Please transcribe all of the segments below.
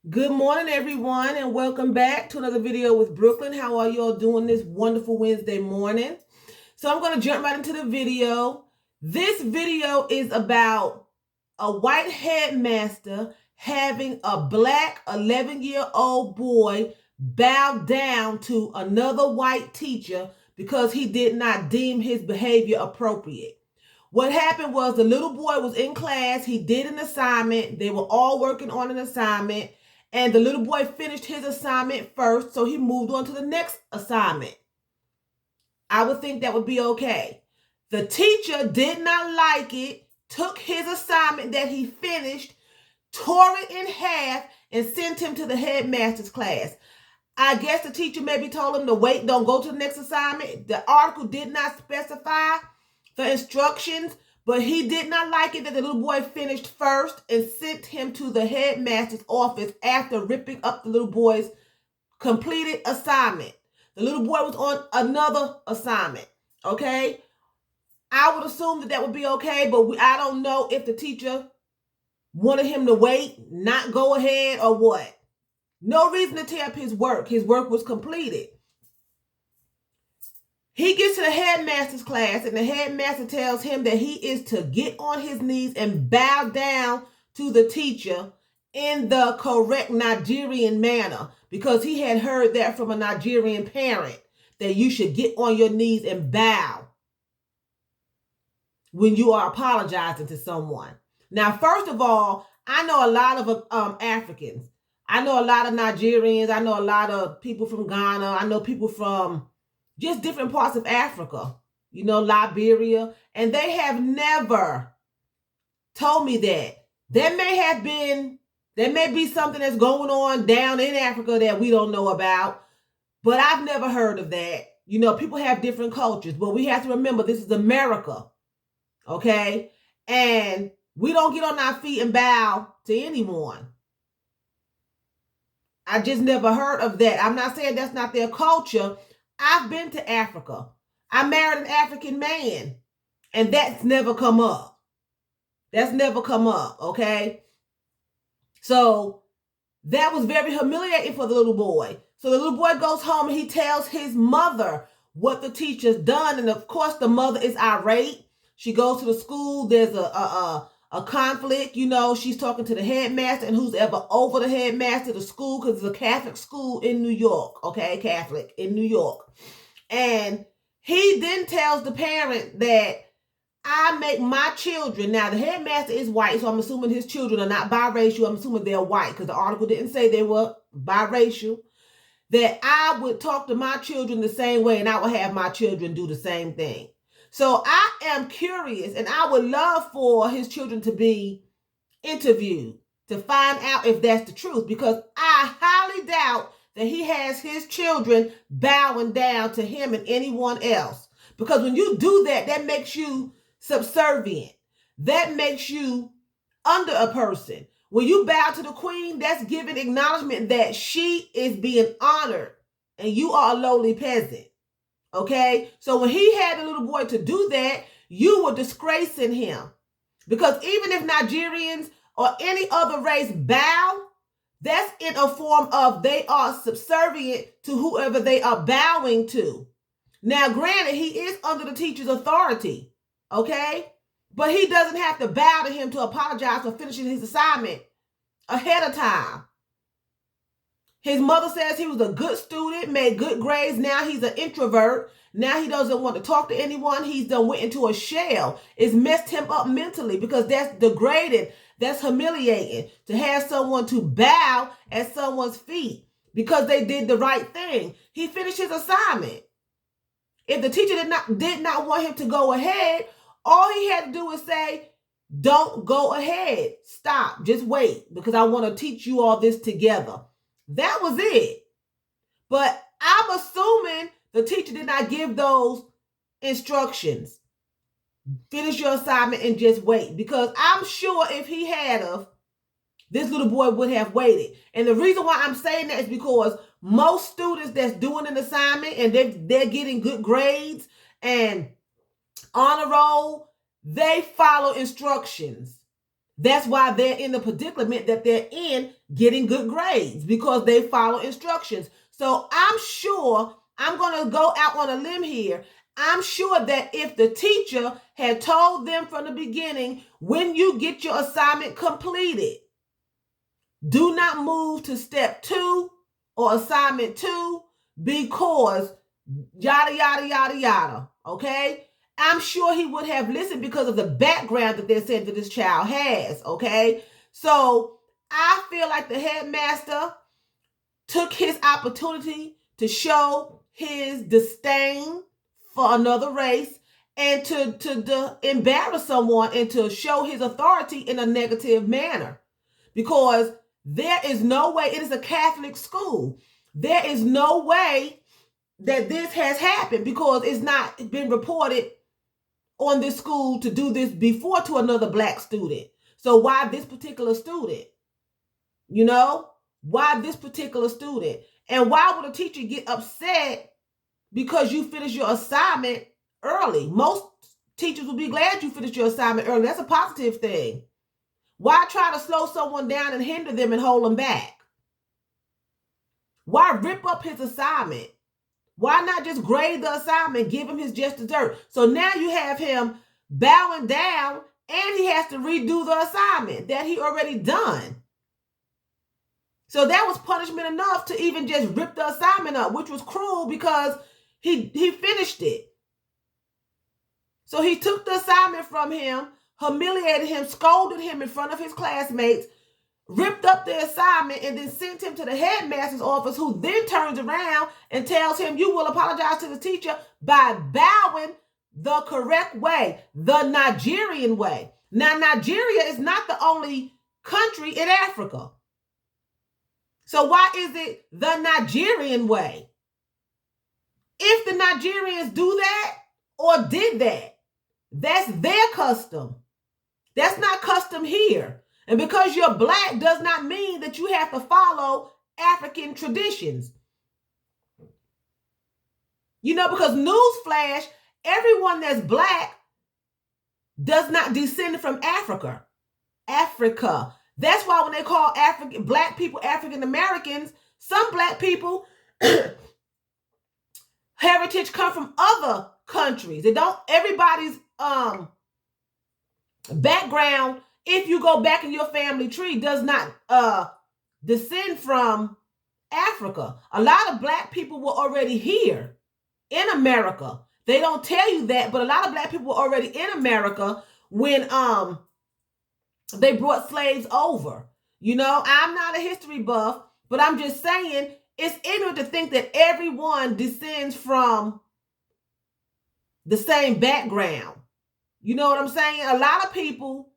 Good morning, everyone, and welcome back to another video with Brooklyn. How are you all doing this wonderful Wednesday morning? So I'm going to jump right into the video. This video is about a white headmaster having a black 11-year-old boy bow down to another white teacher because he did not deem his behavior appropriate. What happened was the little boy was in class. He did an assignment. They were all working on an assignment. And the little boy finished his assignment first, so he moved on to the next assignment. I would think that would be okay. The teacher did not like it, took his assignment that he finished, tore it in half, and sent him to the headmaster's class. I guess the teacher maybe told him to wait, don't go to the next assignment. The article did not specify the instructions, but he did not like it that the little boy finished first and sent him to the headmaster's office after ripping up the little boy's completed assignment. The little boy was on another assignment, okay? I would assume that would be okay, but I don't know if the teacher wanted him to wait, not go ahead, or what. No reason to tear up his work. His work was completed. He gets to the headmaster's class, and the headmaster tells him that he is to get on his knees and bow down to the teacher in the correct Nigerian manner, because he had heard that from a Nigerian parent, that you should get on your knees and bow when you are apologizing to someone. Now, first of all, I know a lot of Africans. I know a lot of Nigerians. I know a lot of people from Ghana. I know people from just different parts of Africa, Liberia, and they have never told me that. There may be something that's going on down in Africa that we don't know about, but I've never heard of that. People have different cultures, but we have to remember this is America, okay? And we don't get on our feet and bow to anyone. I just never heard of that. I'm not saying that's not their culture. I've been to Africa. I married an African man, and that's never come up. That's never come up, okay? So that was very humiliating for the little boy. So the little boy goes home and he tells his mother what the teacher's done. And of course, the mother is irate. She goes to the school. There's a conflict. She's talking to the headmaster and who's ever over the headmaster, the school, because it's a Catholic school in New York. Okay, Catholic in New York. And he then tells the parent that I make my children, now the headmaster is white, so I'm assuming his children are not biracial. I'm assuming they're white because the article didn't say they were biracial. That I would talk to my children the same way and I would have my children do the same thing. So I am curious, and I would love for his children to be interviewed to find out if that's the truth, because I highly doubt that he has his children bowing down to him and anyone else. Because when you do that, that makes you subservient. That makes you under a person. When you bow to the queen, that's giving acknowledgement that she is being honored and you are a lowly peasant. Okay? So when he had the little boy to do that, you were disgracing him. Because even if Nigerians or any other race bow, that's in a form of they are subservient to whoever they are bowing to. Now, granted, he is under the teacher's authority, okay? But he doesn't have to bow to him to apologize for finishing his assignment ahead of time. His mother says he was a good student, made good grades. Now he's an introvert. Now he doesn't want to talk to anyone. He's done went into a shell. It's messed him up mentally, because that's degrading. That's humiliating to have someone to bow at someone's feet because they did the right thing. He finished his assignment. If the teacher did not want him to go ahead, all he had to do was say, don't go ahead. Stop. Just wait, because I want to teach you all this together. That was it. But I'm assuming the teacher did not give those instructions. Finish your assignment and just wait. Because I'm sure if he had of, this little boy would have waited. And the reason why I'm saying that is because most students that's doing an assignment and they're getting good grades and honor roll, they follow instructions. That's why they're in the predicament that they're in, getting good grades, because they follow instructions. So I'm sure, I'm going to go out on a limb here, I'm sure that if the teacher had told them from the beginning, when you get your assignment completed, do not move to step 2 or assignment 2 because yada, yada, yada, yada. Okay? I'm sure he would have listened because of the background that they said that this child has. Okay? So I feel like the headmaster took his opportunity to show his disdain for another race and to embarrass someone and to show his authority in a negative manner. Because there is no way, it is a Catholic school. There is no way that this has happened because it's not been reported on this school to do this before to another black student. So why this particular student? You know, why this particular student? And why would a teacher get upset because you finished your assignment early? Most teachers will be glad you finished your assignment early. That's a positive thing. Why try to slow someone down and hinder them and hold them back? Why rip up his assignment? Why not just grade the assignment, give him his just dessert? So now you have him bowing down and he has to redo the assignment that he already done. So that was punishment enough to even just rip the assignment up, which was cruel because he finished it. So he took the assignment from him, humiliated him, scolded him in front of his classmates, ripped up the assignment, and then sent him to the headmaster's office, who then turns around and tells him, you will apologize to the teacher by bowing the correct way, the Nigerian way. Now, Nigeria is not the only country in Africa. So why is it the Nigerian way? If the Nigerians do that or did that, that's their custom. That's not custom here. And because you're black does not mean that you have to follow African traditions. You know, because newsflash, everyone that's black does not descend from Africa. Africa. That's why when they call black people African Americans, some black people heritage come from other countries. They don't, everybody's background, if you go back in your family tree, does not descend from Africa. A lot of black people were already here in America. They don't tell you that, but a lot of black people were already in America when they brought slaves over. You know, I'm not a history buff, but I'm just saying it's ignorant to think that everyone descends from the same background. You know what I'm saying? A lot of people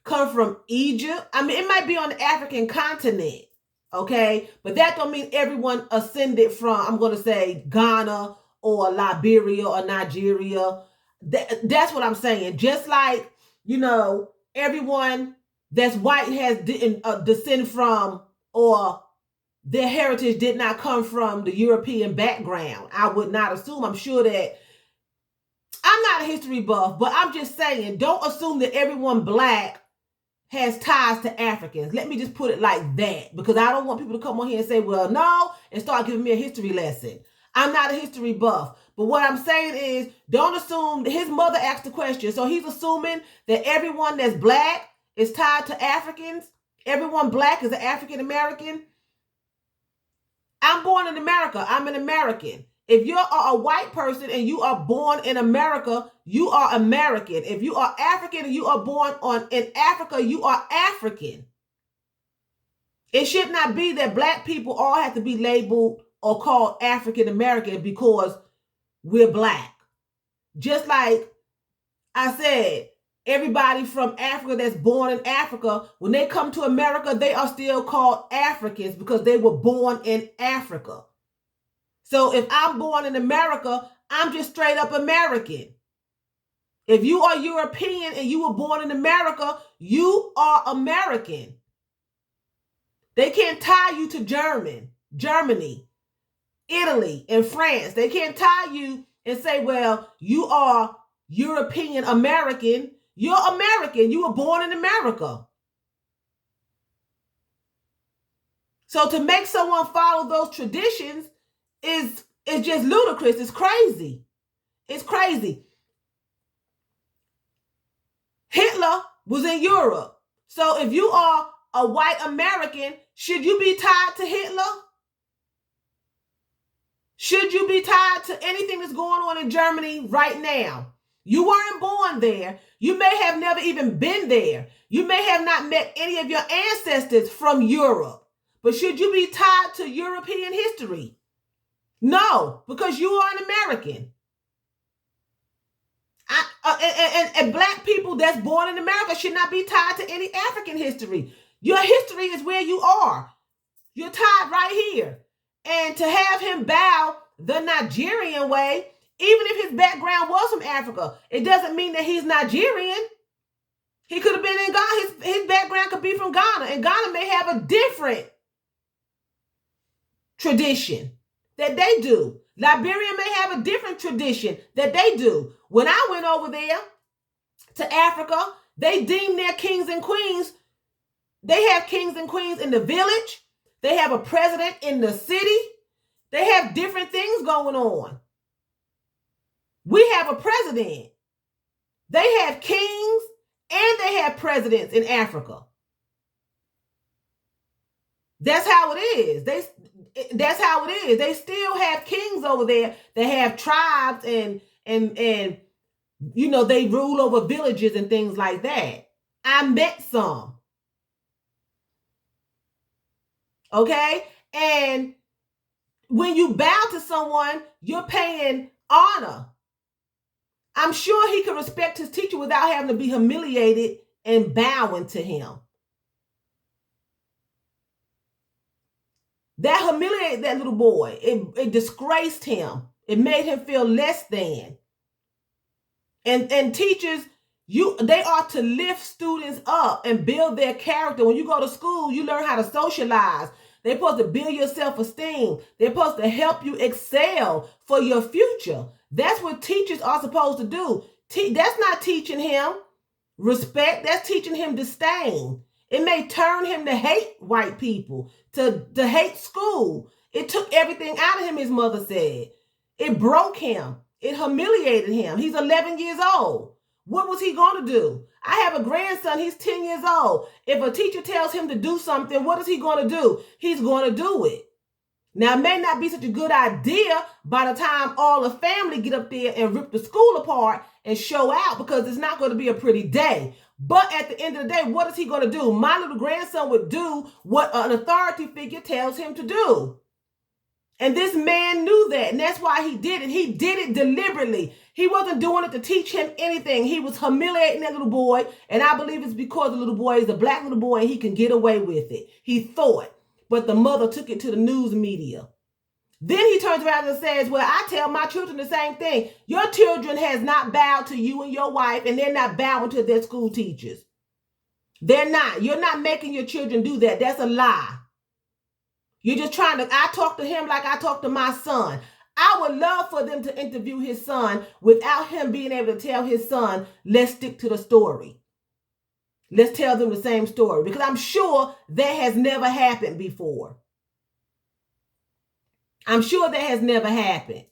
come from Egypt. I mean, it might be on the African continent, okay? But that don't mean everyone ascended from, I'm going to say, Ghana or Liberia or Nigeria. That's what I'm saying. Just like, you know, everyone that's white didn't descend from, or their heritage did not come from the European background. I would not assume. I'm sure that, I'm not a history buff, but I'm just saying, don't assume that everyone black has ties to Africans. Let me just put it like that, because I don't want people to come on here and say, well, no, and start giving me a history lesson. I'm not a history buff. But what I'm saying is, don't assume. His mother asked the question. So he's assuming that everyone that's black is tied to Africans. Everyone black is an African American. I'm born in America. I'm an American. If you are a white person and you are born in America, you are American. If you are African and you are born in Africa, you are African. It should not be that black people all have to be labeled or called African American because we're black. Just like I said, everybody from Africa that's born in Africa, when they come to America, they are still called Africans because they were born in Africa. So if I'm born in America, I'm just straight up American. If you are European and you were born in America, you are American. They can't tie you to Germany, Italy, and France. They can't tie you and say, well, you are European American. You're American. You were born in America. So to make someone follow those traditions is just ludicrous. It's crazy. It's crazy. Hitler was in Europe. So if you are a white American, should you be tied to Hitler? Should you be tied to anything that's going on in Germany right now? You weren't born there. You may have never even been there. You may have not met any of your ancestors from Europe. But should you be tied to European history? No, because you are an American. And black people that's born in America should not be tied to any African history. Your history is where you are. You're tied right here. And to have him bow the Nigerian way, even if his background was from Africa, it doesn't mean that he's Nigerian. He could have been in Ghana. His background could be from Ghana. And Ghana may have a different tradition that they do. Liberia may have a different tradition that they do. When I went over there to Africa, they deem their kings and queens. They have kings and queens in the village. They have a president in the city. They have different things going on. We have a president. They have kings and they have presidents in Africa. That's how it is. That's how it is. They still have kings over there. They have tribes and you know, they rule over villages and things like that. I met some. Okay? And when you bow to someone, you're paying honor. I'm sure he could respect his teacher without having to be humiliated and bowing to him. That humiliated that little boy. It disgraced him. It made him feel less than. And teachers, they are to lift students up and build their character. When you go to school, you learn how to socialize. They're supposed to build your self-esteem. They're supposed to help you excel for your future. That's what teachers are supposed to do. That's not teaching him respect. That's teaching him disdain. It may turn him to hate white people, to hate school. It took everything out of him, his mother said. It broke him. It humiliated him. He's 11 years old. What was he going to do? I have a grandson. He's 10 years old. If a teacher tells him to do something, what is he going to do? He's going to do it. Now, it may not be such a good idea by the time all the family get up there and rip the school apart and show out, because it's not going to be a pretty day. But at the end of the day, what is he going to do? My little grandson would do what an authority figure tells him to do. And this man knew that, and that's why he did it. He did it deliberately. He wasn't doing it to teach him anything. He was humiliating that little boy, and I believe it's because the little boy is a black little boy and he can get away with it. He thought, but the mother took it to the news media. Then he turns around and says, well, I tell my children the same thing. Your children has not bowed to you and your wife, and they're not bowing to their school teachers. They're not. You're not making your children do that. That's a lie. You're just trying to, I talk to him like I talk to my son. I would love for them to interview his son without him being able to tell his son, let's stick to the story. Let's tell them the same story, because I'm sure that has never happened before. I'm sure that has never happened.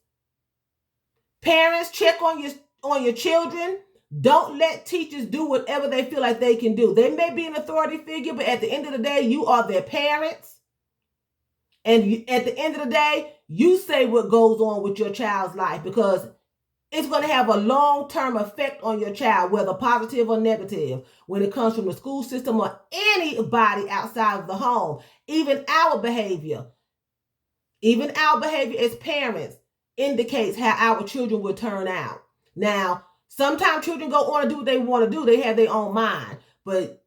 Parents, check on your children. Don't let teachers do whatever they feel like they can do. They may be an authority figure, but at the end of the day, you are their parents. And at the end of the day, you say what goes on with your child's life, because it's going to have a long-term effect on your child, whether positive or negative, when it comes from the school system or anybody outside of the home. Even our behavior as parents indicates how our children will turn out. Now, sometimes children go on and do what they want to do. They have their own mind. But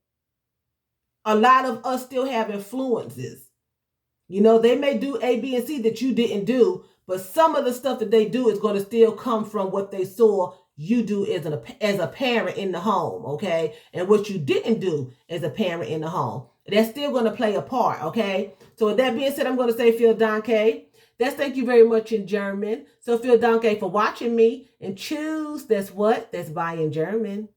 a lot of us still have influences. You know, they may do A, B, and C that you didn't do, but some of the stuff that they do is going to still come from what they saw you do as a parent in the home, okay? And what you didn't do as a parent in the home. That's still going to play a part, okay? So with that being said, I'm going to say vielen Dank. That's thank you very much in German. So vielen Dank for watching me, and choose, that's what? That's bye in German.